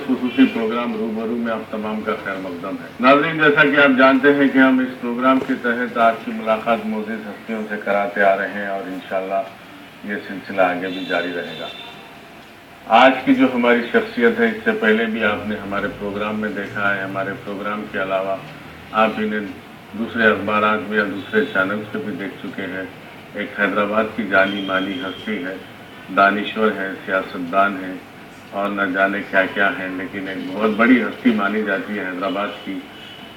खसूसी प्रोग्राम रूबरू में आप तमाम का खैर मकदम है। नाज़रीन, जैसा कि आप जानते हैं कि हम इस प्रोग्राम के तहत आज की मुलाकात मोअज़्ज़िज़ हस्तियों से कराते आ रहे हैं और इंशाअल्लाह ये सिलसिला आगे भी जारी रहेगा। आज की जो हमारी शख्सियत है, इससे पहले भी आपने हमारे प्रोग्राम में देखा है। हमारे प्रोग्राम के अलावा आप इन्हें दूसरे अखबारात में या दूसरे चैनल्स पे भी देख चुके हैं। एक हैदराबाद की जानी मानी हस्ती है, दानिश्वर है, सियासतदान है और न जाने क्या क्या है, लेकिन एक बहुत बड़ी हस्ती मानी जाती है हैदराबाद की।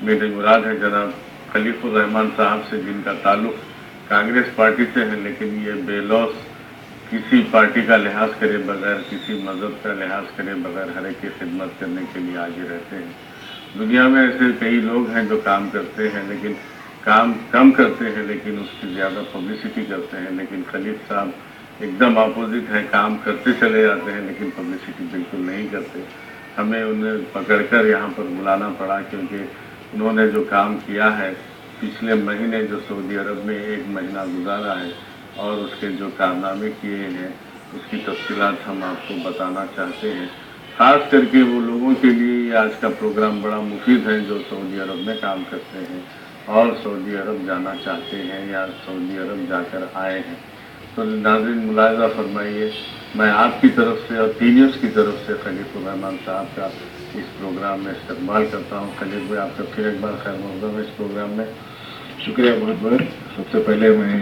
मेरे मुराद है जनाब खलीफुर रहमान साहब से, जिनका ताल्लुक़ कांग्रेस पार्टी से है, लेकिन ये बेलौस किसी पार्टी का लिहाज करे बगैर, किसी मज़हब का लिहाज करे बगैर हर एक की खिदमत करने के लिए आगे रहते हैं। दुनिया में ऐसे कई लोग हैं जो काम करते हैं, लेकिन काम कम करते हैं, लेकिन उसकी ज़्यादा पब्लिसिटी करते हैं। लेकिन खलीफ साहब एकदम अपोजिट है, काम करते चले जाते हैं लेकिन पब्लिसिटी बिल्कुल नहीं करते। हमें उन्हें पकड़कर यहाँ पर बुलाना पड़ा, क्योंकि उन्होंने जो काम किया है पिछले महीने, जो सऊदी अरब में 1 महीना गुजारा है और उसके जो कारनामे किए हैं, उसकी तफसीलात हम आपको बताना चाहते हैं। ख़ास करके वो लोगों के लिए आज का प्रोग्राम बड़ा मुफीद है जो सऊदी अरब में काम करते हैं और सऊदी अरब जाना चाहते हैं या सऊदी अरब जाकर आए हैं। तो नाज़रीन, मुलाहिज़ा फरमाइए, मैं आपकी तरफ से और टी न्यूज़ की तरफ से खलीफुर रहमान साहब का इस प्रोग्राम में इस्तकबाल करता हूँ। खलीफ भाई, आपका फिर एक बार खैर मक़दम है इस प्रोग्राम में। शुक्रिया बहुत बहुत। सबसे पहले मैं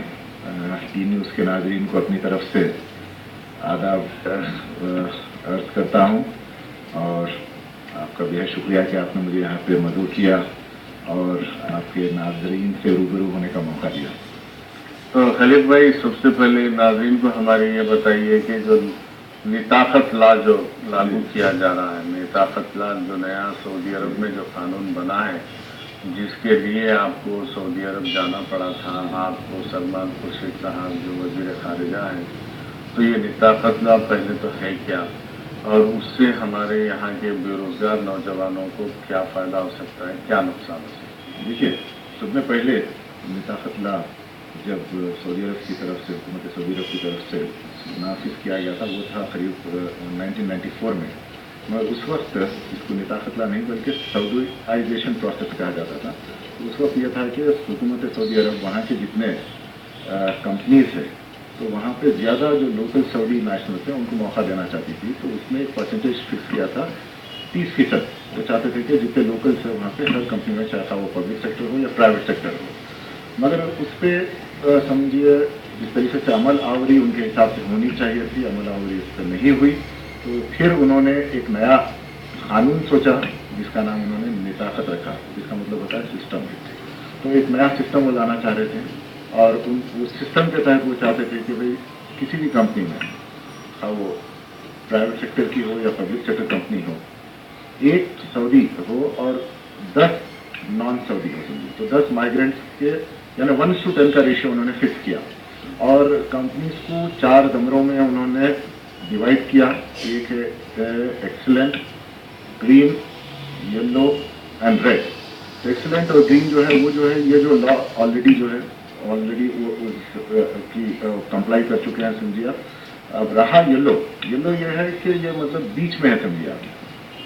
टी न्यूज़ के नाज़रीन को अपनी तरफ से आदाब अर्ज़ करता हूँ और आपका बेहद शुक्रिया कि आपने मुझे यहाँ पे मदऊ किया और आपके नाज़रीन से रूबरू होने का मौका दिया। तो खलीफ भाई, सबसे पहले नाज़रीन को हमारे ये बताइए कि जो निताखत ला जो लागू किया जा रहा है, निताखत ला जो नया सऊदी अरब में जो कानून बना है, जिसके लिए आपको सऊदी अरब जाना पड़ा था, आपको सलमान खुर्शीद साहब जो वज़ीर ख़ारिजा हैं, तो ये निताखत ला पहले तो है क्या और उससे हमारे यहाँ के बेरोज़गार नौजवानों को क्या फ़ायदा हो सकता है, क्या नुकसान हो सकता है? देखिए, सबसे पहले निताखत ला जब सऊदी अरब की तरफ से, हुकूमत सऊदी अरब की तरफ से नाफिज किया गया था, वो था करीब 1994 में। मगर उस वक्त इसको निताखत ला नहीं बल्कि सऊदीआइजेशन प्रोसेस कहा जाता था। तो उस वक्त ये था कि हुकूमत सऊदी अरब वहाँ के जितने कंपनीज है, तो वहाँ पे ज़्यादा जो लोकल सऊदी नेशनल्स हैं उनको मौका देना चाहती थी। तो उसमें एक परसेंटेज फिक्स किया था 30%। वो चाहते थे कि जितने लोकल्स हैं वहाँ पे हर कंपनी में, चाहे वो पब्लिक सेक्टर हो या प्राइवेट सेक्टर हो। मगर उस पर समझिए जिस तरीके से अमल आवरी उनके हिसाब से होनी चाहिए थी, अमल आवरी उस पर नहीं हुई। तो फिर उन्होंने एक नया कानून सोचा जिसका नाम उन्होंने निताखत रखा, जिसका मतलब होता है सिस्टम। तो एक नया सिस्टम वो लाना चाह रहे थे और उस सिस्टम के तहत वो चाहते थे कि भाई किसी भी कंपनी में, हाँ वो प्राइवेट सेक्टर की हो या पब्लिक सेक्टर कंपनी हो, 1 सऊदी हो और 10 नॉन सऊदी हो। समझिए तो 10 माइग्रेंट्स के यानी 1:10 का रेशियो उन्होंने फिक्स किया और कंपनीज को 4 ज़मरों में उन्होंने डिवाइड किया। एक है excellent, green, yellow and red. तो एक्सीलेंट और ग्रीन जो है वो जो है ये जो लॉ ऑलरेडी वो की कंप्लाई कर चुके हैं, समझिए आप। अब रहा येलो ये है कि ये मतलब बीच में है, समझिए आप।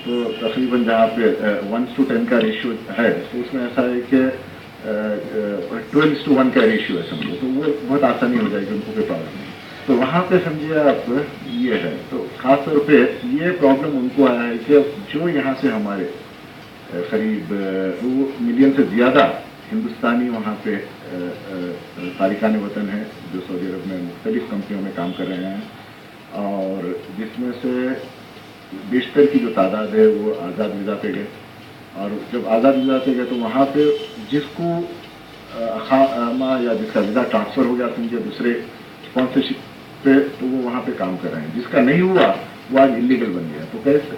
तो तकरीबन जहाँ पे 1:10 का रेशियो है, तो उसमें ऐसा है कि 12:1 का रेशियो है, समझिए। तो वो बहुत आसानी हो जाएगी, उनको कोई प्रॉब्लम नहीं। तो वहाँ पे समझिए आप ये है। तो ख़ास तौर पे ये प्रॉब्लम उनको आया है कि जो यहाँ से हमारे करीब 2 मिलियन से ज़्यादा हिंदुस्तानी वहाँ पे तारिकान वतन हैं जो सऊदी अरब में मुख्तलिफ़ कंपनियों में काम कर रहे हैं और जिसमें से बेशतर की जो तादाद है वो आज़ाद वीज़ा पे गए। और जब आज़ाद वीज़ा पे गए तो वहाँ पे जिसको खामा या जिसका वीज़ा ट्रांसफ़र हो गया, समझिए दूसरे स्पॉन्सरशिप पे, तो वो वहाँ पे काम कर रहे हैं। जिसका नहीं हुआ वो आज इलीगल बन गया। तो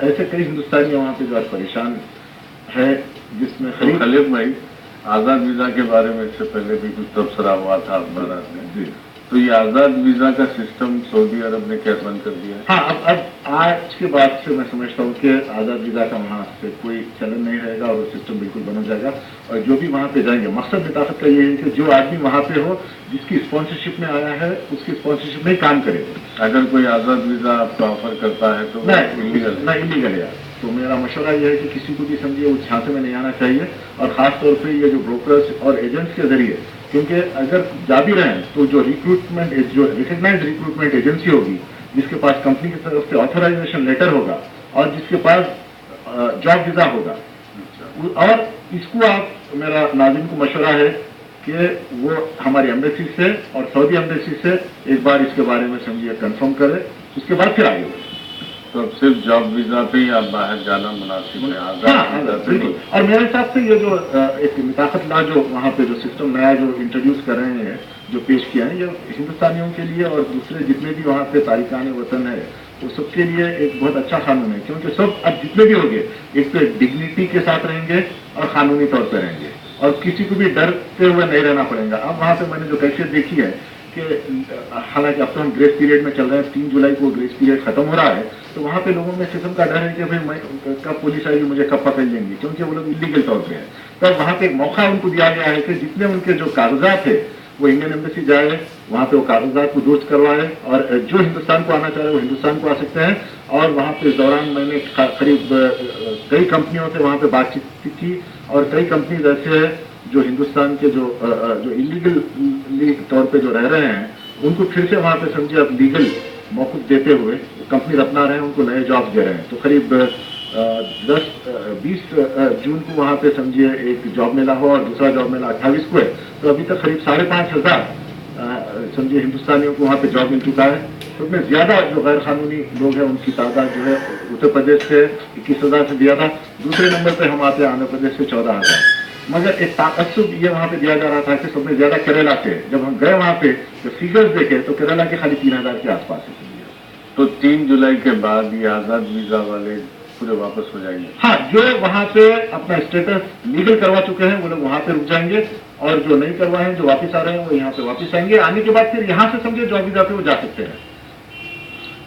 ऐसे कई हिंदुस्तानी वहाँ पे जो आज परेशान है, जिसमें खलीफ भाई, आज़ाद वीज़ा के बारे में इससे पहले भी कुछ तबसरा हुआ था अखबार में जी। तो ये आज़ाद वीज़ा का सिस्टम सऊदी अरब ने कैसे बंद कर दिया? हाँ, अब आज के बाद से मैं समझता हूँ कि आज़ाद वीज़ा का वहाँ से कोई चलन नहीं रहेगा और वो सिस्टम बिल्कुल बंद हो जाएगा। और जो भी वहाँ पे जाएंगे, मकसद निताखत का ये है कि जो आदमी वहाँ पे हो, जिसकी स्पॉन्सरशिप में आया है, उसकी स्पॉन्सरशिप में ही काम करे। अगर कोई आज़ाद वीज़ा आपको ऑफर करता है तो नहीं, इलीगल है यार। तो मेरा मशवरा यह है कि किसी को भी समझिए उस झांसे में नहीं आना चाहिए, और ख़ास तौर पे ये जो ब्रोकर्स और एजेंट्स के ज़रिए, क्योंकि अगर जा भी रहे हैं तो जो रिकग्नाइज रिक्रूटमेंट एजेंसी होगी, जिसके पास कंपनी की तरफ से ऑथराइजेशन लेटर होगा और जिसके पास जॉब वीज़ा होगा, और इसको आप, मेरा नाज़रीन को मशवरा है कि वो हमारी एम्बेसी से और सऊदी एम्बेसी से एक बार इसके बारे में समझिए कंफर्म करें, उसके बाद फिर आगे। तो अब सिर्फ जॉब वीजा पे ही आप बाहर जाना मुनासिब है? हाँ, बिल्कुल। और मेरे हिसाब से ये जो एक मिताकत ला जो वहाँ पे जो सिस्टम नया जो इंट्रोड्यूस कर रहे हैं, जो पेश किया है, ये हिंदुस्तानियों के लिए और दूसरे जितने भी वहाँ पे तारिकान वतन है वो सबके लिए एक बहुत अच्छा कानून है, क्योंकि सब अब जितने भी होंगे एक तो डिग्निटी के साथ रहेंगे और कानूनी तौर पर रहेंगे, और किसी को भी डरते हुए नहीं रहना पड़ेगा। अब वहाँ पे मैंने जो कैफियत देखी है कि हालांकि अब तो हम ग्रेस पीरियड में चल रहे हैं, 3 जुलाई को ग्रेस पीरियड खत्म हो रहा है, तो वहाँ पे लोगों में किस्म का डर है कि भाई मैं कब पुलिस आएगी, मुझे कब पकड़ लेंगी, क्योंकि वो लोग इलीगल तौर पे हैं। तो वहाँ पे एक मौका उनको दिया गया है कि जितने उनके जो कागजात है वो इंडियन एम्बेसी जाए, वहाँ पे वो कागजात को दुरुस्त करवाए, और जो हिंदुस्तान को आना चाह रहे हैं वो हिंदुस्तान को आ सकते हैं। और वहाँ पे इस दौरान मैंने करीब कई कंपनियों से वहाँ पे बातचीत की, और कई कंपनीज ऐसे हैं जो हिंदुस्तान के जो इलीगल तौर पे जो रह रहे हैं, उनको फिर से वहाँ पे समझिए अब लीगल मौक़िफ़ देते हुए कंपनी अपना रहे हैं, उनको नए जॉब दे रहे हैं। तो करीब 20 जून को वहाँ पे समझिए एक जॉब मेला हो, और दूसरा जॉब मेला 28 को है। तो अभी तक करीब 5,500 समझिए हिंदुस्तानियों को वहाँ पे जॉब मिल चुका है। तो उसमें ज़्यादा जो गैर कानूनी लोग हैं उनकी तादाद जो है उत्तर प्रदेश से 21,000 से दिया था। दूसरे नंबर पर हम आते हैं आंध्र प्रदेश से 14,000। मगर एक ताकसुब ये वहाँ पे दिया जा रहा था कि सबसे ज़्यादा केरला से। जब हम गए वहाँ पे तो फिगर्स देखे तो केरला के खाली 3,000 के आसपास है। तो 3 जुलाई के बाद ये आज़ाद वीज़ा वाले पूरे वापस हो जाएंगे? हाँ, जो वहाँ पे अपना स्टेटस लीगल करवा चुके हैं वो लोग वहाँ पे रुक जाएंगे, और जो नहीं करवाए हैं, जो वापस आ रहे हैं, वो यहाँ पे वापस आएंगे। आने के बाद फिर यहाँ से समझे जॉब वीज़ा पे वो जा सकते हैं।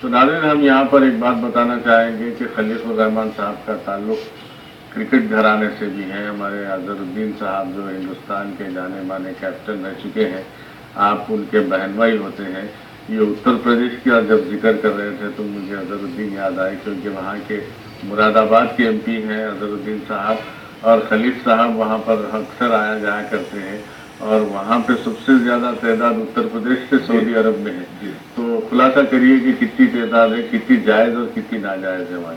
तो नाज़रीन, हम यहाँ पर एक बात बताना चाहेंगे कि खलीफुर रहमान साहब का ताल्लुक क्रिकेट घराने से भी है। हमारे अजहरुद्दीन साहब जो हिंदुस्तान के जाने माने कैप्टन रह चुके हैं, आप उनके बहन भाई होते हैं। ये उत्तर प्रदेश का जब जिक्र कर रहे थे तो मुझे अजहरुद्दीन याद आए, क्योंकि वहाँ के मुरादाबाद के एमपी हैं अजहरुद्दीन साहब, और खलीफ साहब वहाँ पर अक्सर आया जाया करते हैं, और वहाँ पे सबसे ज़्यादा तादाद उत्तर प्रदेश से सऊदी अरब में है। तो खुलासा करिए कि कितनी तादाद है, कितनी जायज़ और कितनी नाजायज़ है वहाँ?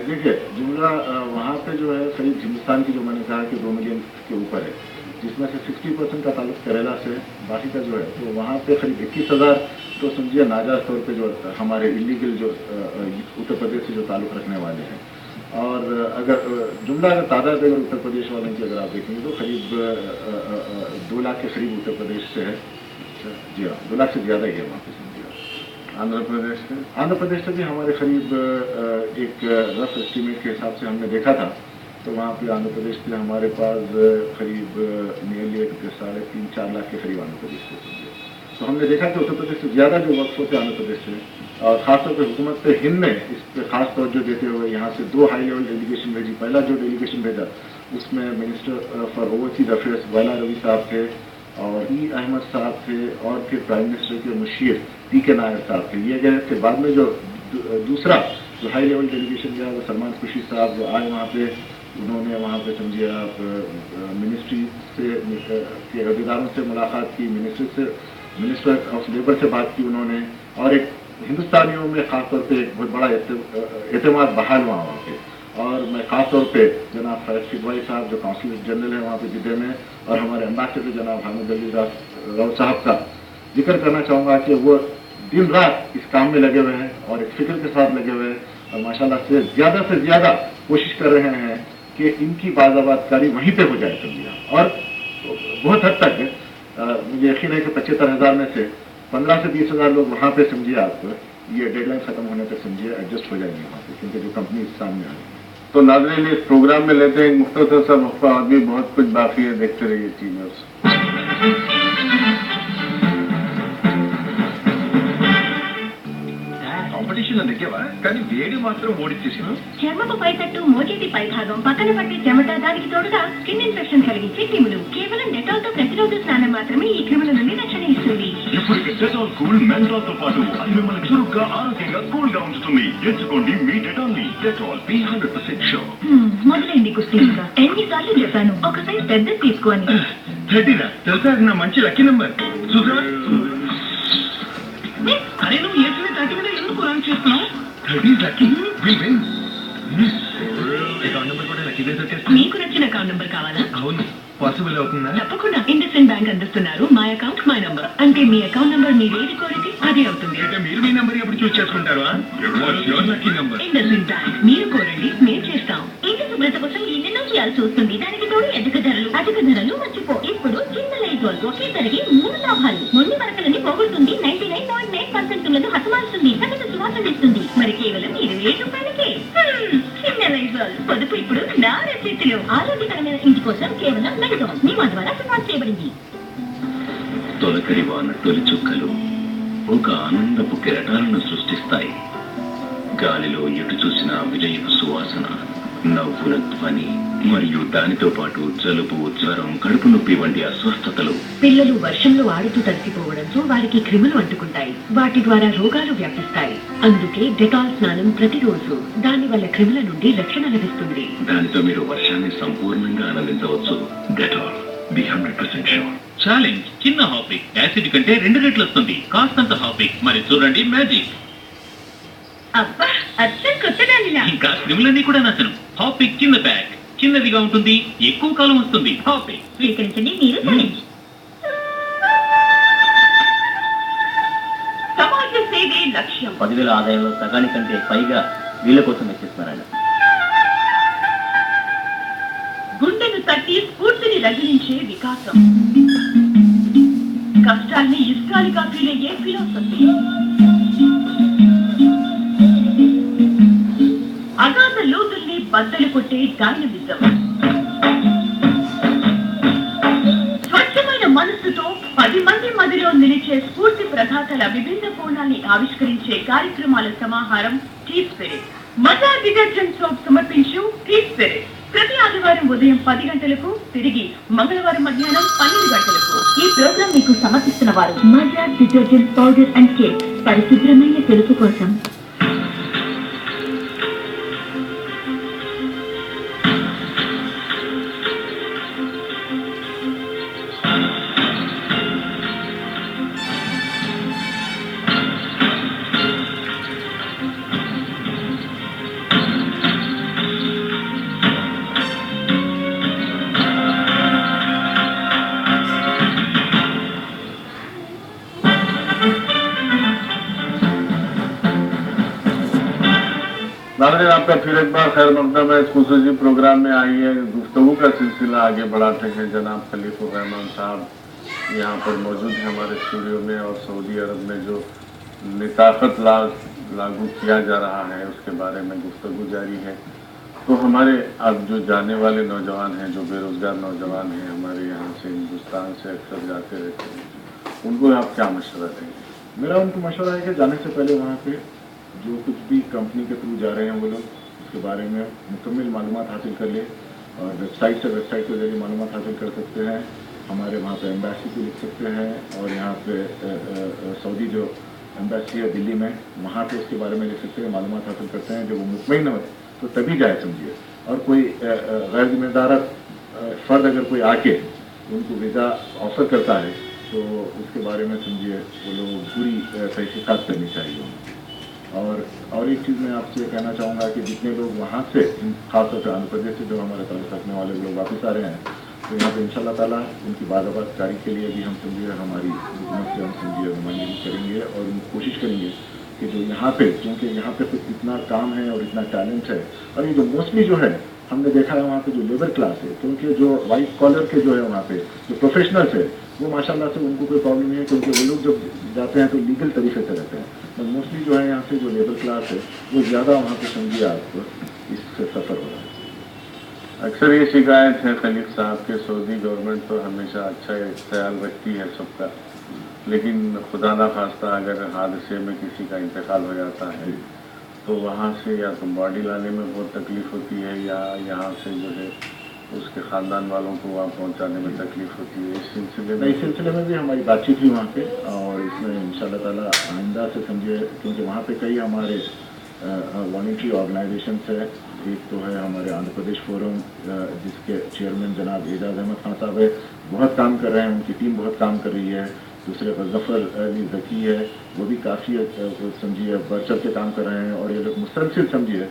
देखिए, जुमला वहाँ पे जो है करीब हिंदुस्तान की जो मैंने कहा कि 2 मिलियन के ऊपर है, जिसमें से 60% का ताल्लुक केरला से, बाकी का जो है तो वहाँ पे करीब 21,000 तो समझिए नाजायज़ तौर पे जो हमारे इलीगल जो उत्तर प्रदेश से जो ताल्लुक़ रखने वाले हैं। और अगर जुमला अगर तादाद अगर उत्तर प्रदेश वालों की अगर आप देखेंगे तो करीब 2 लाख के करीब उत्तर प्रदेश से है। जी हाँ, 2 लाख से ज़्यादा ही है वहाँ पे समझिए। आंध्र प्रदेश से भी हमारे करीब एक रफ एस्टीमेट के हिसाब से हमने देखा था, तो वहाँ पे आंध्र प्रदेश से हमारे पास करीब नियरली 3.5-4 लाख के करीब आंध्र प्रदेश से समझिए। तो हमने देखा कि उत्तर प्रदेश से ज़्यादा जो वर्क होते हैं आंध्र प्रदेश से, और ख़ासतौर पर हुकूमत हिंद ने इस पर खास तवज्जो देते हुए यहाँ से 2 हाई लेवल डेलीगेशन भेजी। पहला जो डेलीगेशन भेजा उसमें मिनिस्टर फॉर ओवरसीज अफेयर्स वाला रवि साहब थे, और अहमद साहब थे, और फिर प्राइम मिनिस्टर के मुशीर PK नायर साहब थे। ये गए। फिर बाद में जो दूसरा जो हाई लेवल डेलीगेशन गया वो सलमान खुर्शीद साहब जो आए वहाँ पे, उन्होंने वहाँ पे समझिए आप मिनिस्ट्री से के अहदेदारों से मुलाकात की, मिनिस्टर ऑफ लेबर से बात की उन्होंने, और एक हिंदुस्तानियों में ख़ास तौर पे एक बहुत बड़ा एतमाद बहाल हुआ वहाँ पे। और मैं ख़ास तौर पे जनाब फैज़ किदवाई साहब जो काउंसिल जनरल है वहाँ पे जिद्दे में, और हमारे एम्बेसडर जनाब हामिद अली राव साहब का जिक्र करना चाहूँगा कि वो दिन रात इस काम में लगे हुए हैं और एक फिक्र के साथ लगे हुए हैं, और माशाल्लाह से ज़्यादा कोशिश कर रहे हैं कि इनकी बाज़ाबातकारी वहीं पे हो जाए समझिए। और बहुत हद तक मुझे यकीन है कि 75,000 में से 15 से 20,000 लोग वहाँ पे समझिए आप ये डेडलाइन ख़त्म होने तक समझिए एडजस्ट हो जाएंगे वहाँ पे, क्योंकि जो कंपनी सामने आ रही है। तो नाज़रीन, इस प्रोग्राम में लेते हैं मुख्तसर सा वक्फा, अभी बहुत कुछ बाकी है, देखते रहिए टीमर्स। कंपटीशन నన్ను నెగ్గేవా కానీ వేడి మాత్రం ఓడిచ్చేసాను. చర్మపు పైతట్టు మోచేతి పై భాగం పక్కన పట్టే చెమట దానికి తోడుగా స్కిన్ ఇన్ఫెక్షన్ కలిగించే క్రిములు. కేవలం డెటాల్ తో ప్రతిరోజు స్నానం మాత్రమే ఈ క్రిముల నుండి రక్షణ ఇస్తుంది. ఇప్పుడు డెటాల్ కూల్ మెంథాల్ తో పాటు అది మిమ్మల్ని చురుగ్గా ఆరోగ్యంగా కూల్ గా ఉంచుతుంది. ఎంచుకోండి మీ డెటాల్ ని. Dettol be 100% sure. మొదలైంది కుస్తీ. ఎన్నిసార్లు చెప్పాను ఒక సైజ్ పెద్ద తీసుకోని. 30 తెలుసా నా మంచి లక్కీ నెంబర్. చూసా అరే నువ్వు ఏసీ 30 మీద ఎందుకు రన్ చేస్తున్నావు? 30 lucky will win. Account number కూడా లక్కీ బేస్ వచ్చేస్తుంది. మీకు నచ్చిన అకౌంట్ నెంబర్ కావాలా? అవును పాసిబుల్ అవుతుందా? తప్పకుండా. ఇండస్ఇండ్ బ్యాంక్ అందిస్తున్నారు మై అకౌంట్ మై నంబర్. అంటే మీ అకౌంట్ నంబర్ మీరు ఏది కోరితే అదే అవుతుంది. అయితే మీరు మీ నెంబర్ ఎప్పుడు చూస్ చేసుకుంటారా? Your lucky number. IndusInd bank. మీరు కోరండి మేము చేస్తాం. ఇంటి శుభ్రత కోసం ఎన్నెన్నో చేయాల్సి వస్తుంది. దానికి తోడు అధిక ధరలు మర్చిపో. ఇప్పుడు చిన్న లైజోల్ ఒకేసారికి 3 లాభాలు. మొండి మరకలని పోగొడుతుంది. 99.9% హతమారుస్తుంది. సగటు సువాసన ఇస్తుంది. మరి కేవలం 27 రూపాయలకే. చిన్న లైజోల్ పొదుపు ఇప్పుడు నా రసీదులో. ఆరోగ్యకరమైన ఇంటి కోసం కేవలం లైజోల్ నియమ ద్వారా సిఫార్సు చేయబడింది. తొలకరి వాన తొలి చుక్కలు ఒక ఆనందపు కెరటాలను సృష్టిస్తాయి. గాలిలో ఎటు చూసిన విజయపు సువాసన, నవ్వుల ధ్వని మరియు దానితో పాటు జలుబు, జ్వరం, కడుపు నొప్పి వంటి అస్వస్థతలు. పిల్లలు వర్షంలో ఆడుతూ తడిసిపోవడంతో వారికి క్రిములు అంటుకుంటాయి. వాటి ద్వారా రోగాలు వ్యాపిస్తాయి. అందుకే డెటాల్ స్నానం ప్రతిరోజు. దాని వల్ల క్రిముల నుండి రక్షణ లభిస్తుంది. దానితో మీరు వర్షాన్ని సంపూర్ణంగా ఆనందించవచ్చు. Dettol be 100% sure. ఛాలెంజ్ చిన్న హాపిక్ యాసిడ్ కంటే 2 రెట్లు వస్తుంది. కాస్తంత హాపిక్ మరి చూడండి మ్యాజిక్. అబ్బా అచ్చం కొత్తదానిలా. ఇంకా క్రిములన్నీ కూడా నాశనం. హాపిక్ చిన్న బ్యాగ్ చిన్నదిగా ఉంటుంది, ఎక్కువ కాలం వస్తుంది. హాపిక్ స్వీకరించండి మీరు ఛాలెంజ్. సమాజ సేవే లక్ష్యం. 10,000 ఆదాయంలో సగానికంటే పైగా వీళ్ళ కోసం వెచ్చిస్తున్నారాయన. గుండెను తట్టి స్ఫూర్తిని రగిలించే వికాసం. కష్టాల్ని ఇష్టాలుగా ఫీల్ అయ్యే ఫిలాసఫీ. అగాధ లోతుల్ని బద్దలు కొట్టే డైనమిజం. స్వచ్ఛమైన మనస్సుతో 10 మంది మదిలో నిలిచే స్ఫూర్తి ప్రదాతల విభిన్న కోణాన్ని ఆవిష్కరించే కార్యక్రమాల సమాహారం టీ స్పిరిట్. మజా డిటర్జెంట్ సోప్ సమర్పించు టీ స్పిరిట్. ప్రతి ఆదివారం ఉదయం 10 గంటలకు, తిరిగి మంగళవారం మధ్యాహ్నం 12 గంటలకు. ఈ ప్రోగ్రాం మీకు సమర్పిస్తున్న వారు మజా డిటర్జెంట్ పౌడర్ అండ్ కేక్. పరిశుభ్రమైన తెలుపు కోసం. नाज़रीन आपका फिर एक बार खैर मकदम है। इस खुसूसी प्रोग्राम में आइए गुफ्तगू का सिलसिला आगे बढ़ाते हैं। जनाब खलीफुर रहमान साहब यहाँ पर मौजूद हैं हमारे स्टूडियो में, और सऊदी अरब में जो निताकत लागू किया जा रहा है उसके बारे में गुफ्तगू जारी है। तो हमारे अब जो जाने वाले नौजवान हैं, जो बेरोजगार नौजवान हैं, हमारे यहाँ से हिंदुस्तान से अक्सर जाते रहते हैं, उनको आप क्या मशवरा देंगे? मेरा उनको मशवरा है कि जाने से पहले वहाँ पे जो कुछ भी कंपनी के थ्रू जा रहे हैं वो लोग उसके बारे में मुकम्मल मालूमात हासिल कर ले, और वेबसाइट के जरिए मालूमात हासिल कर सकते हैं। हमारे वहाँ पे एम्बेसी को लिख सकते हैं, और यहाँ पे सऊदी जो एम्बेसी है दिल्ली में, वहाँ पे उसके बारे में लिख सकते हैं, मालूमात हासिल करते हैं। जब वो मुतमईन हो तो तभी जाए समझिए। और कोई गैर जिम्मेदार फ़र्द अगर कोई आके उनको वीज़ा ऑफ़र करता है तो उसके बारे में समझिए वो लोग पूरी तहकीक़ात करनी चाहिए। और एक चीज़ मैं आपसे कहना चाहूँगा कि जितने लोग वहाँ से, खासतौर से आंध्र प्रदेश से जो हमारे ताल्लुक़ रखने वाले लोग वापस आ रहे हैं, तो यहाँ पे इंशाल्लाह ताला उनकी बाज़ाबात जारी के लिए भी हम समझिए हमारी हुकूमत से हम समझिए नुमाइंदगी करेंगे, और हम कोशिश करेंगे कि जो यहाँ पे, क्योंकि यहाँ पे तो इतना काम है और इतना टैलेंट है, और ये जो मोस्टली जो है हमने देखा है वहाँ पे जो लेबर क्लास है, क्योंकि जो वाइट कॉलर के जो है वहाँ पे जो प्रोफेशनल्स है वो माशाल्लाह से उनको कोई प्रॉब्लम नहीं है, क्योंकि वो लोग जब जाते हैं तो लीगल तरीके से रहते हैं। तो मोस्टली जो है यहाँ से जो लेबर क्लास है वो ज़्यादा वहाँ पे समझिए आपको इससे सफ़र हो रहा है। अक्सर ये शिकायत है खलीफ साहब के, सऊदी गवर्नमेंट तो हमेशा अच्छा ख्याल रखती है सबका, लेकिन खुदा ना खास्ता अगर हादसे में किसी का इंतकाल हो जाता है तो वहाँ से या तो बॉडी लाने में बहुत तकलीफ होती है या यहाँ से जो है उसके ख़ानदान वालों को वहाँ पहुँचाने में तकलीफ होती है। इस सिलसिले में इस सिलसिले में भी हमारी बातचीत हुई वहाँ पे, और इसमें इंशाल्लाह ताला आइंदा से समझिए, क्योंकि वहाँ पे कई हमारे वॉलंटरी ऑर्गेनाइजेशन है। एक तो है हमारे आंध्र प्रदेश फोरम, जिसके चेयरमैन जनाब एजाज अहमद खान साहब है, बहुत काम कर रहे हैं, उनकी टीम बहुत काम कर रही है। दूसरे गज़फ़र अली ज़की है, वो भी काफ़ी समझिए बढ़ चढ़ के काम कर रहे हैं, और ये लोग मुसलसिल समझिए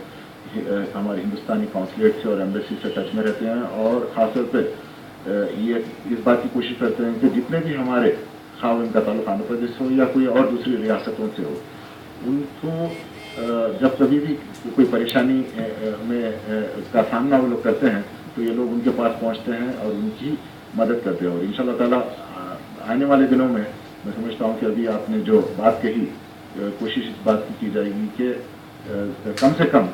हमारे हिंदुस्तानी कॉन्सुलेट से और एम्बेसी से टच में रहते हैं, और ख़ासतौर पर ये इस बात की कोशिश करते हैं कि जितने भी हमारे खाव इनका ताल्लुक आंध्र प्रदेश हो या कोई और दूसरी रियासतों से हो, उनको जब कभी भी कोई परेशानी का सामना वो लोग करते हैं तो ये लोग उनके पास पहुंचते हैं और उनकी मदद करते हैं। और इंशाल्लाह ताला आने वाले दिनों में मैं समझता हूं कि अभी आपने जो बात कही, कोशिश इस बात की जाएगी कि कम से कम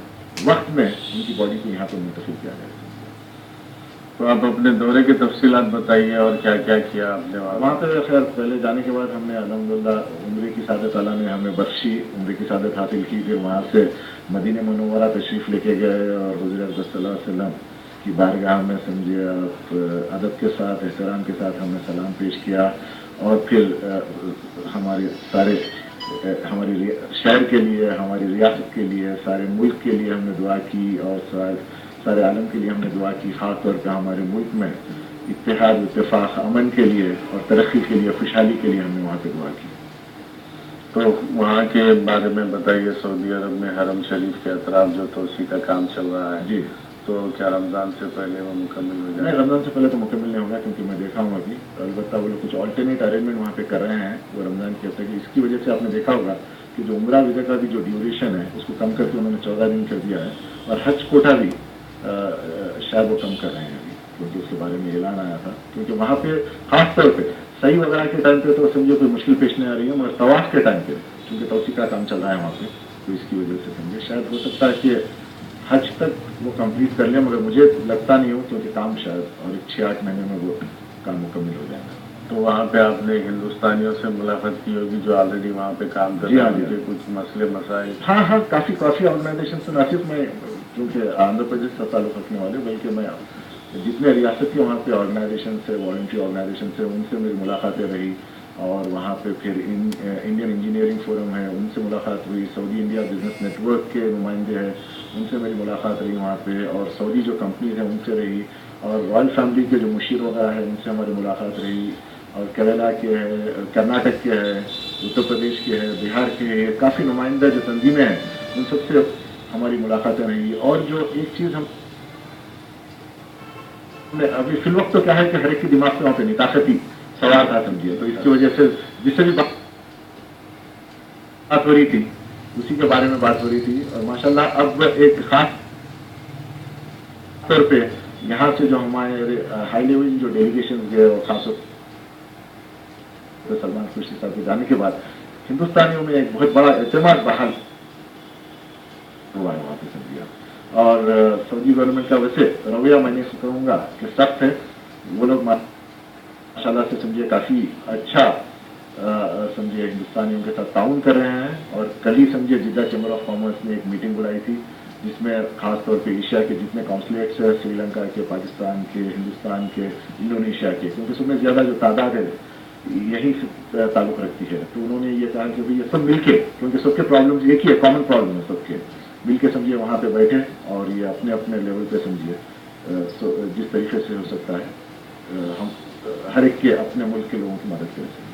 वक्त में उनकी बॉडी को यहाँ पर मुंतकिल किया जाए। तो आप अपने दौरे की तफसीलात बताइए और क्या क्या किया आपने वहाँ पे। खैर पहले जाने के बाद हमने अल्हम्दुलिल्लाह उम्रे की सादत अल्लाह ने हमें बख्शी, उम्रे की सादत हासिल की। फिर वहाँ से मदीने मुनव्वरा तशरीफ़ लेके गए और हुज़ूर अक़दस सल्लल्लाहु अलैहि वसल्लम की बारगाह में समझिए अदब के साथ, एहतराम के साथ हमने सलाम पेश किया, और फिर हमारे सारे हमारे शहर के लिए, हमारी रियासत के लिए, सारे मुल्क के लिए हमने दुआ की, और सारे आलम के लिए हमने दुआ की। ख़ास तौर पर हमारे मुल्क में इत्तेहाद, इत्तेफाक, अमन के लिए और तरक्की के लिए, खुशहाली के लिए हमने वहाँ पे दुआ की। तो वहाँ के बारे में बताइए। सऊदी अरब में हरम शरीफ के अतराफ जो तोसी का काम चल रहा है, जी, तो क्या रमज़ान से पहले वो मुकम्मल हो जाए? नहीं, रमज़ान से पहले तो मुकम्मल नहीं होगा, क्योंकि मैं देखा हूँ अभी। अलबत्ता वो लोग कुछ ऑल्टरनेट अरेंजमेंट वहाँ पे कर रहे हैं वो रमज़ान के हफ्ते की। इसकी वजह से आपने देखा होगा कि जो उम्रा वीज़ा का भी जो ड्यूरेशन है उसको कम करके उन्होंने 14 दिन कर दिया है, और हज कोटा भी शायद वो कम कर रहे हैं अभी, क्योंकि उसके बारे में ऐलान आया था। क्योंकि वहाँ पे खास तौर पे सही वगैरह के टाइम पे तो समझिए कोई मुश्किल पेश नहीं आ रही है, मगर तवाफ के टाइम पे क्योंकि तोसी का काम चल रहा है वहाँ पे, तो इसकी वजह से समझिए शायद हो सकता है कि हज तक वो कंप्लीट कर लें, मगर मुझे लगता नहीं हो, क्योंकि काम शायद और 6-8 महीने में वो काम मुकम्मल हो जाएगा। तो वहाँ पे आपने हिंदुस्तानियों से मुलाकात की होगी जो ऑलरेडी वहाँ पे काम कर जी रहे हाँ, हैं, जी। उनके कुछ मसले मसाइल? हाँ, काफ़ी ऑर्गेनाइजेशन से ना सिर्फ मैं, क्योंकि आंध्र प्रदेश से ताल्लुक़ रखने वाले, बल्कि मैं जितने रियासत के वहाँ पे ऑर्गेनाइजेशन से, वॉलंटरी ऑर्गेनाइजेशन से, उनसे मेरी मुलाकातें रही। और वहाँ पे फिर इंडियन इंजीनियरिंग फोरम है, उनसे मुलाकात हुई। सऊदी इंडिया बिजनेस नेटवर्क के नुमाइंदे हैं, उनसे मेरी मुलाकात रही वहाँ पे। और सऊदी जो कंपनीज हैं उनसे रही, और रॉयल फैमिली के जो मुशीर वगैरह है उनसे हमारी मुलाकात रही। और केरला के हैं, कर्नाटक के हैं, उत्तर प्रदेश के हैं, बिहार के हैं, काफ़ी नुमाइंदा जो तंजीमें हैं उन सबसे हमारी मुलाकातें रही। और जो एक चीज़ हम अभी फिल वक्त तो क्या है कि हर एक के दिमाग में वहाँ पे निताकती सवाल था समझिए, तो इसकी वजह से जिससे भी बात हो रही थी उसी के बारे में बात हो रही थी। और माशाल्लाह अब एक खास तौर पे यहाँ से जो हमारे हाई लेवल जो डेलीगेशन गए, और खासतौर पर सलमान खुर्शीद साहब के जाने के बाद हिंदुस्तानियों में एक बहुत बड़ा एतमाद बहाल हुआ है वहाँ पे समझिए। और सऊदी गवर्नमेंट का वैसे रवैया मैं नहीं कहूँगा कि सख्त है, वो लोग माशाल्लाह से समझिए काफ़ी अच्छा समझिए हिंदुस्तानियों के साथ ताउन कर रहे हैं। और कल ही समझिए जिद्दा चैम्बर ऑफ कॉमर्स ने एक मीटिंग बुलाई थी, जिसमें खास तौर पे एशिया के जितने कॉन्सुलेट्स हैं, श्रीलंका के, पाकिस्तान के, हिंदुस्तान के, इंडोनेशिया के, क्योंकि सबसे ज़्यादा जो तादाद है यही से ताल्लुक़ रखती है, तो उन्होंने ये कहा कि भाई ये सब मिलके, क्योंकि सबके प्रॉब्लम्स एक ही है, कॉमन प्रॉब्लम है सबके, मिलके समझिए वहाँ पे बैठे और ये अपने अपने लेवल पे समझिए जिस तरीके से हो सकता है हम हर एक के अपने मुल्क के लोगों की मदद कर सकें।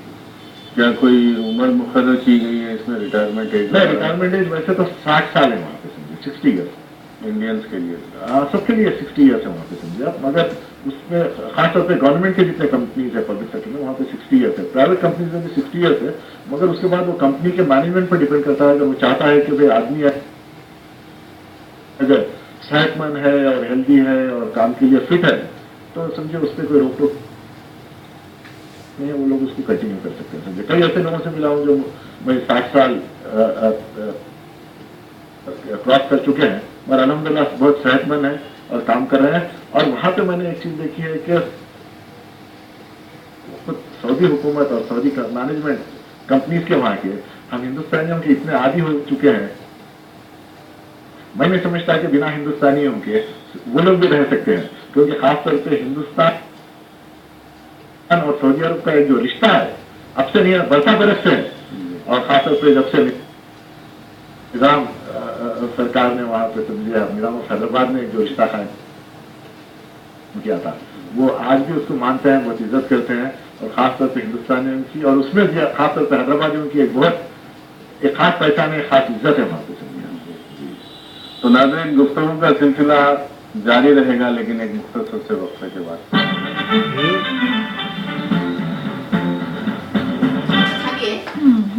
क्या कोई उम्र मुकर्रर की गई है इसमें? Retirement age? नहीं, रिटायरमेंट एज वैसे तो 60 साल है वहाँ पे समझिए, 60 ईयर्स इंडियंस के लिए। सबके लिए 60 ईयर्स है वहाँ पे समझिए आप। मगर उसमें खासतौर पे गवर्नमेंट के जितने कंपनीज है पब्लिक सेक्टर में, वहाँ पे 60 ईयर्स है। प्राइवेट कंपनीज में भी 60 ईयर्स है, मगर उसके बाद वो कंपनी के मैनेजमेंट पर डिपेंड करता है। अगर वो चाहता है कि भाई आदमी अगर सेहतमंद है और हेल्दी है और काम के लिए फिट है, तो समझिए उस पर कोई रोक टोक नहीं है, वो लोग उसको कंटिन्यू कर सकते हैं समझे। कई ऐसे लोगों से मिला हूँ जो भाई 60 साल क्रॉस कर चुके हैं, और अल्हम्दुलिल्लाह बहुत सेहतमंद है और काम कर रहे हैं। और वहाँ पे मैंने एक चीज़ देखी है कि सऊदी हुकूमत और सऊदी का मैनेजमेंट कंपनीज के वहाँ के हम हिंदुस्तानियों के इतने आदी हो चुके हैं मैं नहीं समझता कि बिना हिंदुस्तानियों के वो लोग भी रह सकते हैं, क्योंकि खासतौर पे हिंदुस्तान और सऊदी अरब का एक जो रिश्ता है अब से नहीं बरसा बरस से है, और खासतौर पे जब से निजाम सरकार ने वहां पे समझिए निजाम हैदराबाद ने जो रिश्ता कायम किया था, वो आज भी उसको मानते हैं, बहुत इज्जत करते हैं, और खासतौर पे हिंदुस्तानियों की और उसमें भी खासतौर पे हैदराबादियों की एक खास पहचान है, खास इज्जत है वहां पे समझिए। तो नाज़रीन, गुफ्तगू का सिलसिला जारी रहेगा, लेकिन एक मुख्तसर से वक्फे के बाद।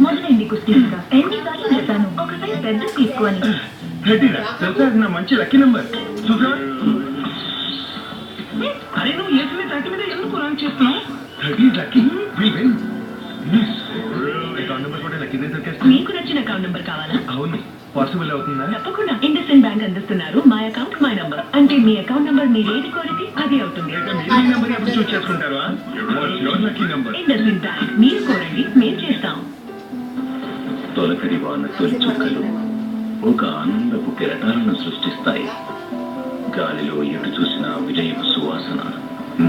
మొదలైంది కుస్తీగా ఎన్నిసార్లు చెప్పాను ఒకసారి పెద్ద తీసుకొని 30 రా తెలుసా, అది నా మంచి లక్కీ నెంబర్ చూసా. అరే నువ్వు ఏసీ 30 మీద ఎందుకు రాంగ్ చేస్తున్నావు? 30 lucky will win. Account number కూడా లక్కీ దొరికేస్తుంది. మీకు నచ్చిన అకౌంట్ నంబర్ కావాలా? అవును, పాసిబుల్ అవుతుందా? తప్పకుండా. ఇండస్ఇండ్ బ్యాంక్ అందిస్తున్నారు మై అకౌంట్ మై నంబర్. అంటే మీ అకౌంట్ నంబర్ మీరు ఏది కోరితే అదే అవుతుంది. మీ నెంబర్ ఎప్పుడు చూస్ చేసుకుంటారా? What's your lucky number? IndusInd bank. మీరు కోరండి, మేము చేస్తాం. తొలకరి వాన తొలి చుక్కలు ఒక ఆనందపు కెరటాలను సృష్టిస్తాయి. గాలిలో ఎటు చూసిన విజయపు సువాసన,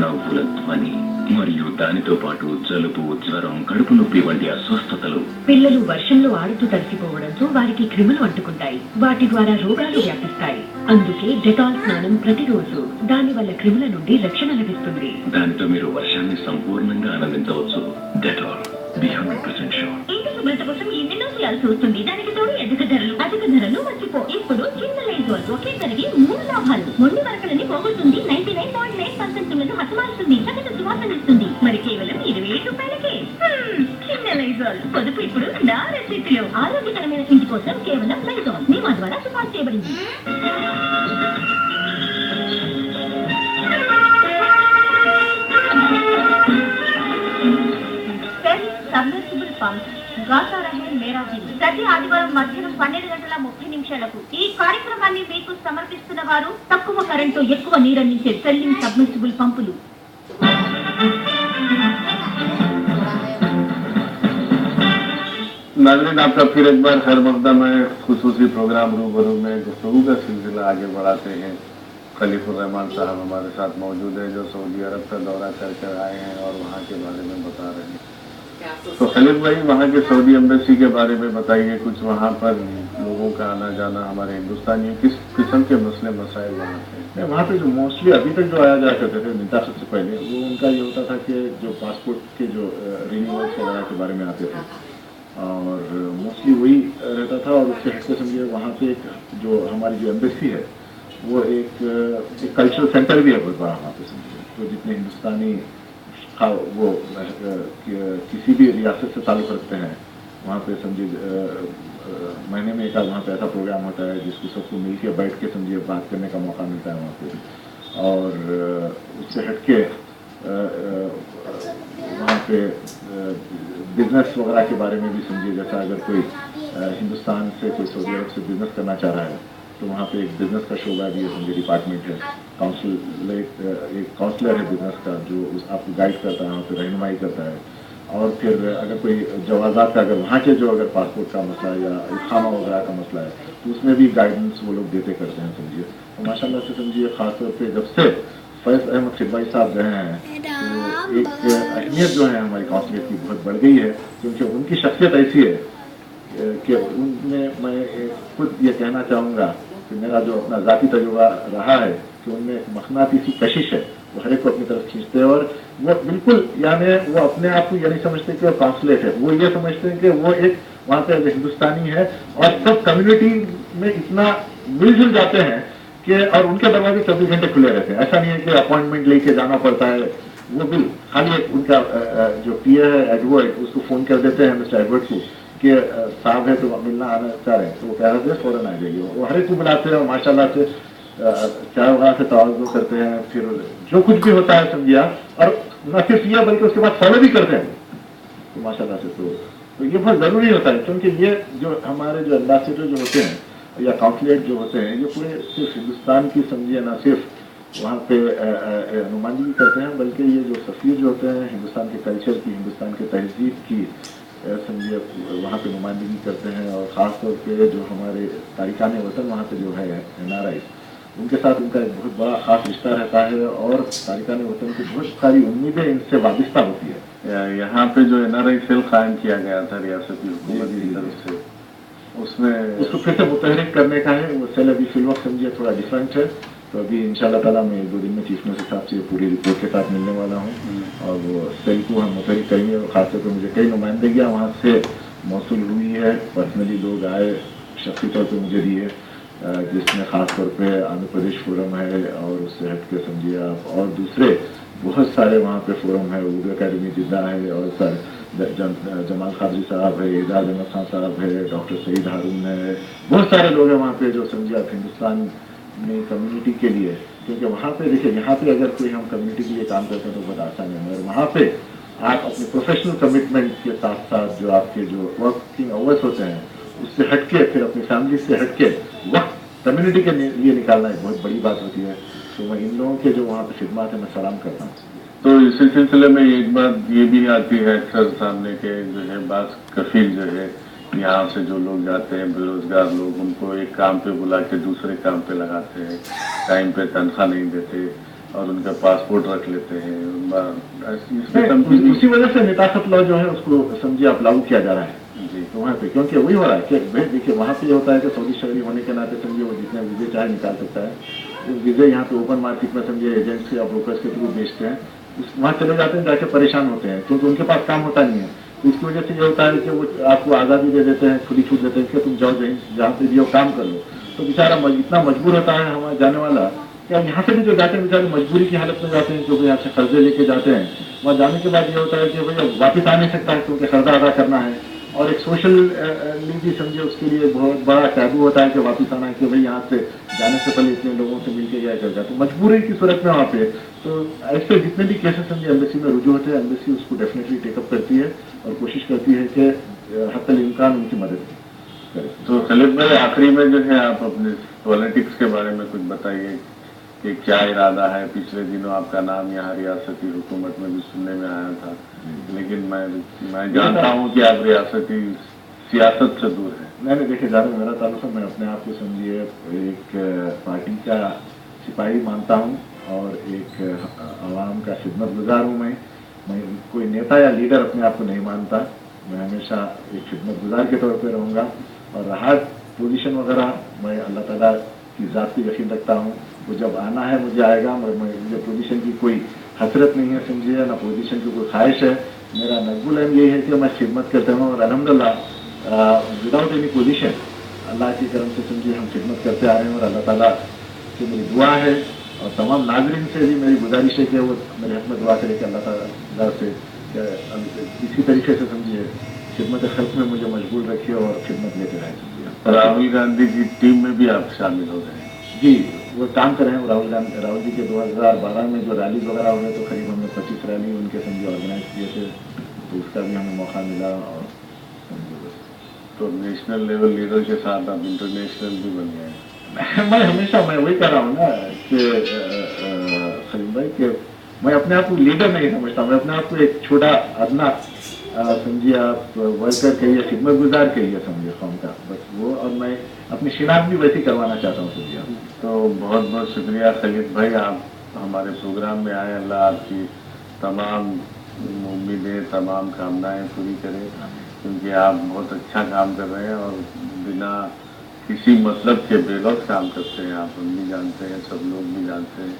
నవ్వుల ధ్వని మరియు దానితో పాటు జలుబు, జ్వరం, కడుపు నొప్పి వంటి అస్వస్థతలు. పిల్లలు వర్షంలో ఆడుతూ తడిసిపోవడంతో వారికి క్రిములు అంటుకుంటాయి. వాటి ద్వారా రోగాలు వ్యాపిస్తాయి. అందుకే డెటాల్ స్నానం ప్రతిరోజు. దాని వల్ల క్రిముల నుండి రక్షణ లభిస్తుంది. దానితో మీరు వర్షాన్ని సంపూర్ణంగా ఆనందించవచ్చు. Dettol, be 100% sure. ఇంటి శుభ్రత కోసం ఎన్నెన్నో చేయాల్సి వస్తుంది. దానికి తోడు అధిక ధరలు మర్చిపో. ఇప్పుడు చిన్న లైజోల్ ఒకేసారికి 3 లాభాలు. మొండి వరకలని పోగొడుతుంది, 99.9% హతమారుస్తుంది, సగటు సువాసన ఇస్తుంది. మరి కేవలం 27 రూపాయలకే. చిన్న లైజోల్ పొదుపు ఇప్పుడు నా రసీదులో. ఆరోగ్యకరమైన ఇంటి కోసం కేవలం లైజోల్ మీ మా ద్వారా సిఫార్సు చేయబడింది. సబ్మర్సిబుల్ పంప్ గాతా రహే మేరా దిల్. ప్రతి ఆదివారం మధ్యాహ్నం 12:30 ఈ కార్యక్రమాన్ని మీకు సమర్పిస్తున్న వారు తక్కువ కరెంటు ఎక్కువ నీరందించే సెల్లింగ్ సబ్మర్సిబుల్ పంపులు. नाज़रीन, आपका फिर एक बार खैर मक़दम है। खुसूसी प्रोग्राम रूबरू में गुफ्तगू का सिलसिला आगे बढ़ाते हैं। खलीफुर रहमान साहब हमारे साथ मौजूद है, जो सऊदी अरब का दौरा करके आए हैं और वहाँ के बारे में बता रहे हैं। तो खलीफ भाई, वहाँ के सऊदी एम्बेसी के बारे में बताइए कुछ। वहाँ पर लोगों का आना जाना, हमारे हिंदुस्तानियों किस किस्म के मसले मसाइल वहाँ से? वहाँ पे जो मोस्टली अभी तक जो आया जाया करते थे नितासत से पहले, वो उनका ये होता था कि जो पासपोर्ट के जो रिन्यूअल्स वगैरह के बारे में आते थे, और मोस्टली वही रहता था। और उससे हटके समझिए वहाँ पे एक जो हमारी जो एम्बेसी है, वो एक कल्चरल सेंटर भी है बहुत बड़ा वहाँ पे समझिए। तो जितने हिंदुस्तानी वो किसी भी रियासत से ताल्लुक़ रखते हैं, वहाँ पे समझिए महीने में एक आध वहाँ पे ऐसा प्रोग्राम होता है जिसको सबको मिल के बैठ के समझिए बात करने का मौका मिलता है वहाँ पे। और उससे हटके वहाँ पे बिजनेस वगैरह के बारे में भी समझिए, जैसा अगर कोई हिंदुस्तान से कोई सऊदी अरब से बिजनेस करना चाह रहा है, तो वहाँ पे एक बिजनेस का शोबा भी है समझिए, डिपार्टमेंट है, एक काउंसलर है बिजनेस का, जो आपको गाइड करता है, वहाँ पे रहनुमाई करता है। और फिर अगर कोई जवाज़ात का, अगर वहाँ के जो अगर पासपोर्ट का मसला है या इक़ामा वगैरह का मसला है, तो उसमें भी गाइडेंस वो लोग देते करते हैं समझिए। तो माशाल्लाह से समझिए ख़ासतौर पे जब से फैज़ अहमद खिदवाई साहब गए हैं, तो एक अहमियत जो है हमारी काउंसलेट की बहुत बढ़ गई है, क्योंकि उनकी शख्सियत ऐसी है कि उनमें मैं खुद ये कहना चाहूँगा कि मेरा जो अपना ज़ाती तजुर्बा रहा है कि उनमें एक मखनातीसी कशिश है, वो हर एक को अपनी तरफ खींचते हैं। और वो बिल्कुल यानी वो अपने आप को ये नहीं समझते कि वो काउंसलेट है, वो ये समझते हैं कि वो एक वहाँ पे हिंदुस्तानी है, और सब कम्युनिटी में इतना मिलजुल जाते हैं कि और उनके दरवाजे 24 घंटे खुले रहते हैं। ऐसा नहीं है कि अपॉइंटमेंट लेके जाना पड़ता है। वो बिल खाली उनका जो पीए है एडवर्ड, उसको फ़ोन कर देते हैं मिस्टर एडवर्ड को कि साहब है तो मिलना आना चाह रहे हैं, तो वो कह रहे थे फ़ौरन आ जाइए। वो हर एक को बुलाते हैं और माशाल्लाह से चाय वगैरह से तवाज़ुन करते हैं। फिर जो कुछ भी होता है समझिए, और न सिर्फ ये बल्कि उसके बाद फॉलो भी करते हैं तो माशाल्लाह से। तो ये बहुत ज़रूरी होता है, क्योंकि ये जो हमारे जो एम्बेसडर जो होते हैं या काउंसलेट जो होते हैं, ये पूरे सिर्फ हिंदुस्तान की समझिए ना सिर्फ वहाँ पे नुमाइंदगी करते हैं, बल्कि ये जो सफ़ीर जो होते हैं हिंदुस्तान के कल्चर की, हिंदुस्तान के तहजीब की समझिए वहाँ पे नुमाइंदगी करते हैं और ख़ास तौर पे जो हमारे तारिकान वतन वहाँ पे जो है NRI, उनके साथ उनका एक बहुत बड़ा ख़ास रिश्ता रहता है और तारिकान वतन की बहुत सारी उम्मीदें इनसे वाबिस्ता होती है। यहाँ पे जो NRI सेल कायम किया गया था रियासती हुकूमत जी, की जी, तरफ से, उसमें उसको फिर से मुतहरिक करने का है। वो सेल अभी फिल वक्त समझिए थोड़ा डिफरेंट है, तो अभी इंशाल्लाह ताला मैं 2 दिन में चीफ मिनिस्टर साहब से पूरी रिपोर्ट के साथ मिलने वाला हूँ और वो सेल को हम मुतहरिक करेंगे। और खासतौर पर मुझे कई नुमाइंदगियाँ वहाँ से मौसूल हुई है, पर्सनली लोग आए, शख्सी तौर पर मुझे दिए, जिसमें ख़ास तौर पे आंध्र प्रदेश फोरम है और उससे हट के समझिए आप और दूसरे बहुत सारे वहाँ पे फोरम है, उर्दू अकेडमी जिद्दा है और सर जमाल खारजी साहब है, एजाज अहमद खान साहब है, डॉक्टर सईद हारून है, बहुत सारे लोग हैं वहाँ पे जो समझिए आप हिंदुस्तान में कम्युनिटी के लिए, क्योंकि वहाँ पे देखिए यहाँ पे अगर कोई हम कम्युनिटी के लिए काम करते हैं तो बहुत आसान है, मगर वहाँ पे आप अपने प्रोफेशनल कमिटमेंट के साथ साथ जो आपके जो वर्किंग आवर्स होते हैं उससे हटके फिर अपनी फैमिली से हटके वक्त कम्युनिटी के लिए निकालना एक बहुत बड़ी बात होती है। तो मैं इन लोगों के जो वहाँ पे खिदमत है मैं सलाम करता हूँ। तो इसी सिलसिले में एक बात ये भी आती है अक्सर सामने के जो है बात कफील जो है यहाँ से जो लोग जाते हैं बेरोजगार लोग, उनको एक काम पे बुला के दूसरे काम पे लगाते हैं, टाइम पे तनख्वाह नहीं देते और उनका पासपोर्ट रख लेते हैं। उसी वजह से नेताखत लॉ जो है उसको समझिए आप लागू किया जा रहा है जी, तो वहाँ पे, क्योंकि वही हो रहा है कि भाई देखिए वहाँ पे ये होता है कि सऊदी शहरी होने के नाते समझिए वो जितने वीजे चाहे निकाल सकता है। वो वीजे यहाँ पे ओपन मार्केट में समझिए एजेंट्स या ब्रोकर्स के थ्रू बेचते हैं, वहाँ चले जाते हैं, जाके परेशान होते हैं क्योंकि उनके पास काम होता नहीं है। तो इसकी वजह से ये होता है कि वो आपको आज़ादी दे देते हैं, खुली छूट देते हैं कि तुम जाओ जहाँ पे भी हो काम कर लो। तो बेचारा इतना मजबूर होता है हमारा जाने वाला, क्या यहाँ से भी जो जाते हैं बेचारे मजबूरी की हालत में जाते हैं क्योंकि यहाँ से कर्जे लेके जाते हैं। वहाँ जाने के बाद ये होता है कि भैया वापस आ नहीं सकता है क्योंकि कर्जा अदा करना है और एक सोशल भी समझिए उसके लिए बहुत बड़ा टैबू होता है कि वापस आना है कि भाई यहाँ से जाने से पहले इतने लोगों से मिलके गया करता। तो मजबूरी की सूरत में वहाँ पे तो ऐसे जितने भी केसेस समझिए एम्बेसी में रुजू होते हैं, एम्बेसी उसको डेफिनेटली टेकअप करती है और कोशिश करती है कि हत्तल इम्कान उनकी मदद करे। तो खलील भाई आखिरी में जो है आप अपने पॉलिटिक्स के बारे में कुछ बताइए कि क्या इरादा है। पिछले दिनों आपका नाम यहाँ रियासती हुकूमत में भी सुनने में आया था, लेकिन मैं जानता हूँ कि आप रियासती सियासत से दूर हैं। नहीं देखिए ज़्यादा मेरा ताल्लुक है, मैं अपने आप को समझिए एक पार्टी का सिपाही मानता हूँ और एक आवाम का खिदमत गुजार हूँ। मैं कोई नेता या लीडर अपने आप को नहीं मानता, मैं हमेशा एक खिदमत गुजार के तौर पर रहूँगा और रहा पोजीशन वगैरह मैं अल्लाह ताला की ज़ात पे यकीन रखता हूँ, वो जब आना है मुझे आएगा। मुझे पोजीशन की कोई हसरत नहीं है समझिए, ना पोजीशन की कोई ख्वाहिश है। मेरा नकबुल एम यही है कि मैं खिदमत करता हूँ और अल्हम्दुलिल्लाह विदाउट एनी पोजीशन अल्लाह की करम से समझिए हम खिदमत करते आ रहे हैं और अल्लाह ताला से मेरी दुआ है और तमाम नाज़रीन से भी मेरी गुजारिश है कि वो मेरे हक़ में दुआ करें कि अल्लाह ताला से इसी तरीके से समझिए खिदमत खल्क़ में मुझे मजबूर रखिए और खिदमत लेते रहे। राहुल गांधी की टीम में भी आप शामिल हो गए? जी वो काम कर रहे हैं। राहुल जी के 2012 में जो रैली वगैरह हो गए तो करीब हमने 25 रैली उनके समझे ऑर्गेनाइज किए थे, तो उसका भी हमें मौका मिला और तो नेशनल लेवल लीडर के साथ आप इंटरनेशनल भी बन गए। मैं हमेशा वही कर रहा हूँ ना कि सलीम भाई कि मैं अपने आप को लीडर नहीं समझता, मैं अपने आप को एक छोटा अदना समझिए आप वर्कर कहिए, खिदमत गुजार कहिए समझिए कौम का, बस वो। और मैं अपनी शिनाख्त भी वैसी करवाना चाहता हूँ समझिए। तो बहुत बहुत शुक्रिया खलील भाई, आप हमारे प्रोग्राम में आए। अल्लाह आपकी तमाम उम्मीदें तमाम कामनाएं पूरी करे, क्योंकि आप बहुत अच्छा काम कर रहे हैं और बिना किसी मतलब के बेलौस काम करते हैं। आप हम भी जानते हैं, सब लोग भी जानते हैं।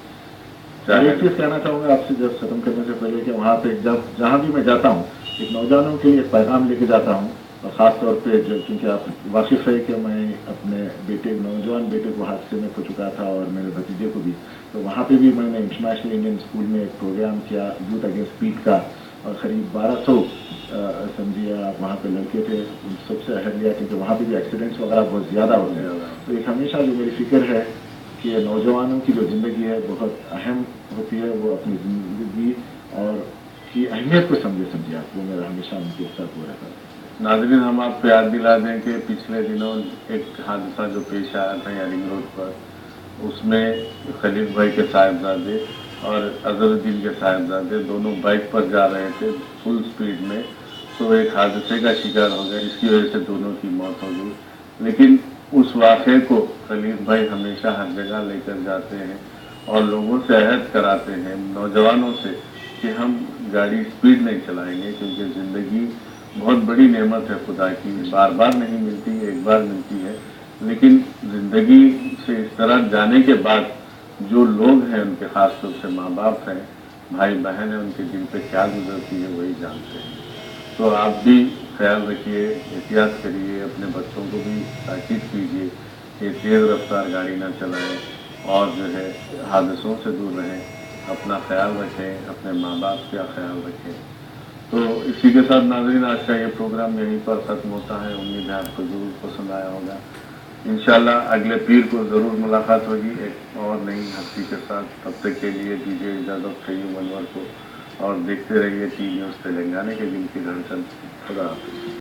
एक चीज़ कहना चाहूँगा आपसे जब खत्म करने से पहले कि वहाँ पे जब जहाँ भी मैं जाता हूँ एक नौजवानों के लिए एक पैगाम लेके जाता हूँ और ख़ास तौर पे जो क्योंकि आप वाकिफ़ है कि मैं अपने नौजवान बेटे को हादसे में खो चुका था और मेरे भतीजे को भी, तो वहाँ पे भी मैंने इंटरनेशनल इंडियन स्कूल में एक प्रोग्राम किया यूथ अगेंस्ट स्पीड का और क़रीब 1200 समझिए आप वहाँ पे लड़के थे, उन सबसे अहम लिया क्योंकि वहाँ पे भी एक्सीडेंट्स वगैरह बहुत ज़्यादा होते हैं। तो एक हमेशा जो मेरी फ़िक्र है कि नौजवानों की जो ज़िंदगी है बहुत अहम होती है, वो अपनी ज़िंदगी और की अहमियत को समझिए आप, वो मेरा हमेशा उनके साथ हो रहता है। नाज़रीन, हम आपको याद दिला दें कि पिछले दिनों एक हादसा जो पेश आया था यारिंग रोड पर, उसमें खलील भाई के साहिबजादे और अजहरुद्दीन के साहिबजादे दोनों बाइक पर जा रहे थे फुल स्पीड में, तो तो एक हादसे का शिकार हो गए, इसकी वजह से दोनों की मौत हो गई। लेकिन उस वाक़े को खलील भाई हमेशा हर जगह लेकर जाते हैं और लोगों से अहद कराते हैं, नौजवानों से, कि हम गाड़ी स्पीड नहीं चलाएंगे, क्योंकि ज़िंदगी बहुत बड़ी नेमत है खुदा की, बार बार नहीं मिलती, एक बार मिलती है। लेकिन ज़िंदगी से इस तरह जाने के बाद जो लोग हैं उनके खास तौर से माँ बाप हैं, भाई बहन हैं, उनके दिल पे क्या गुजरती है वही जानते हैं। तो आप भी ख्याल रखिए, एहतियात करिए, अपने बच्चों को भी ताकीद कीजिए कि तेज़ रफ्तार गाड़ी ना चलाएं और जो है हादसों से दूर रहें, अपना ख्याल रखें, अपने माँ बाप का ख्याल रखें। तो इसी के साथ नाज़रीन आज का ये प्रोग्राम यहीं पर ख़त्म होता है। उम्मीद है आपको ज़रूर पसंद आया होगा। इंशाल्लाह अगले पीर को ज़रूर मुलाकात होगी एक और नई हस्ती के साथ। तब तक के लिए दीजिए इजाज़त क़य्यूम अनवर को और देखते रहिए टी न्यूज़ तेलंगाना के दिल की धड़कन। खुदा हाफ़िज़।